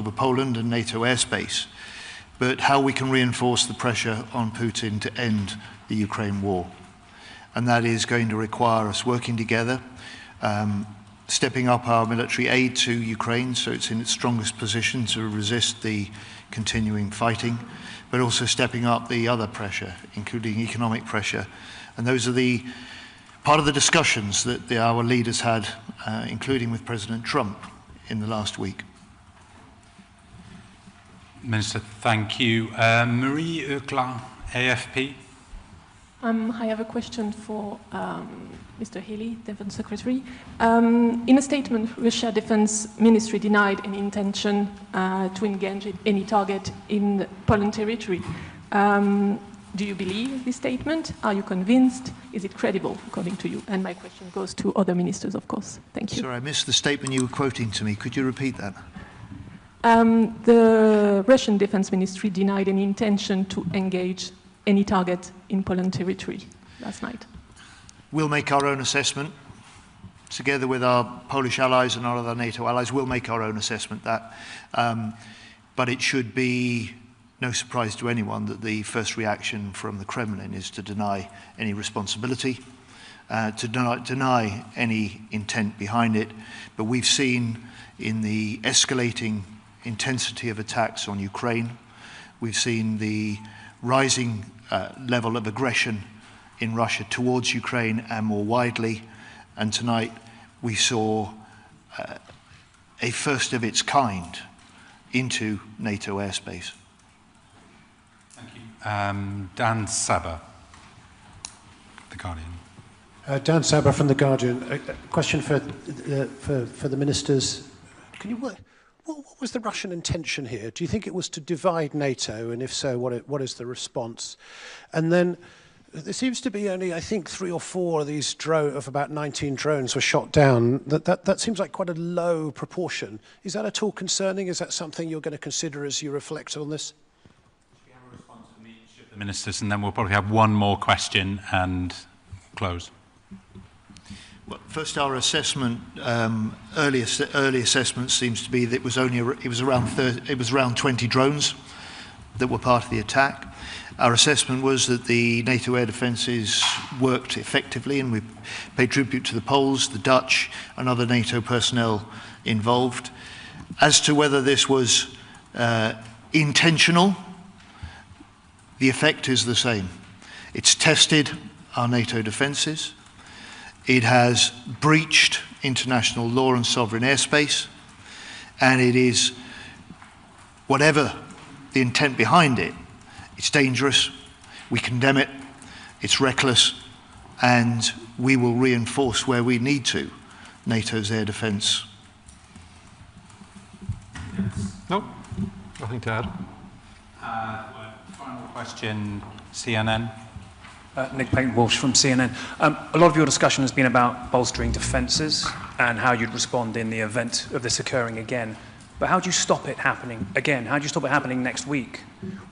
over Poland and NATO airspace, but how we can reinforce the pressure on Putin to end the Ukraine war. And that is going to require us working together, stepping up our military aid to Ukraine so it's in its strongest position to resist the continuing fighting, but also stepping up the other pressure, including economic pressure. And those are the part of the discussions that our leaders had, including with President Trump in the last week. Minister, thank you. Marie Euclin, AFP. I have a question for Mr. Healey, Defense Secretary. In a statement, Russia Defense Ministry denied any intention to engage any target in Poland territory. Do you believe this statement? Are you convinced? Is it credible, according to you? And my question goes to other ministers, of course. Thank you. Sorry, I missed the statement you were quoting to me. Could you repeat that? The Russian Defense Ministry denied any intention to engage any target in Poland territory last night. We'll make our own assessment. Together with our Polish allies and our other NATO allies, we'll make our own assessment that. But it should be no surprise to anyone that the first reaction from the Kremlin is to deny any responsibility, to deny any intent behind it. But we've seen in the escalating intensity of attacks on Ukraine, we've seen the rising level of aggression in Russia towards Ukraine and more widely. And tonight we saw a first of its kind into NATO airspace. Thank you. Dan Saber, The Guardian. Dan Saber from The Guardian. A question for the ministers. What was the Russian intention here? Do you think it was to divide NATO? And if so, what is the response? And then there seems to be only, I think, 3 or 4 of these of about 19 drones were shot down. That seems like quite a low proportion. Is that at all concerning? Is that something you're going to consider as you reflect on this? We have a response from each of the ministers, and then we'll probably have one more question and close. Well, first, our assessment, early assessment seems to be that it was around 20 drones that were part of the attack. Our assessment was that the NATO air defences worked effectively, and we paid tribute to the Poles, the Dutch, and other NATO personnel involved. As to whether this was intentional, the effect is the same. It's tested our NATO defences. It has breached international law and sovereign airspace, and it is, whatever the intent behind it, it's dangerous, we condemn it, it's reckless, and we will reinforce where we need to NATO's air defence. No, nothing to add. Final question, CNN. Nick Payton-Walsh from CNN. A lot of your discussion has been about bolstering defences and how you'd respond in the event of this occurring again. But how do you stop it happening again? How do you stop it happening next week?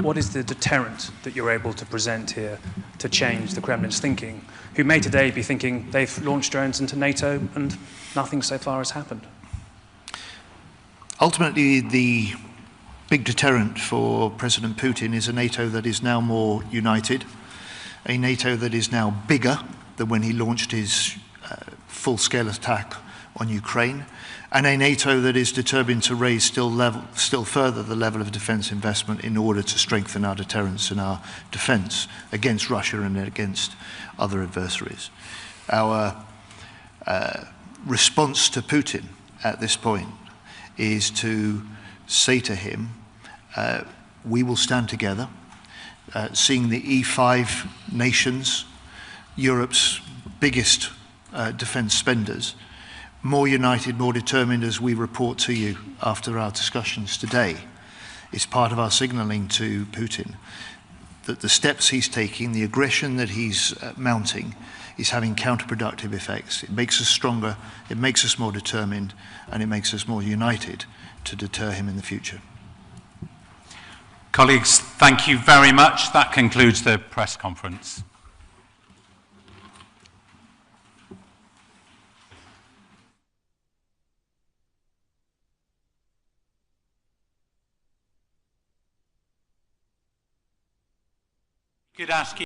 What is the deterrent that you're able to present here to change the Kremlin's thinking, who may today be thinking they've launched drones into NATO and nothing so far has happened? Ultimately, the big deterrent for President Putin is a NATO that is now more united, a NATO that is now bigger than when he launched his full-scale attack on Ukraine, and a NATO that is determined to raise still further the level of defence investment in order to strengthen our deterrence and our defence against Russia and against other adversaries. Our response to Putin at this point is to say to him, we will stand together, seeing the E5 nations, Europe's biggest defence spenders, more united, more determined as we report to you after our discussions today. It's part of our signalling to Putin that the steps he's taking, the aggression that he's mounting, is having counterproductive effects. It makes us stronger, it makes us more determined, and it makes us more united to deter him in the future. Colleagues, thank you very much. That concludes the press conference. Could ask you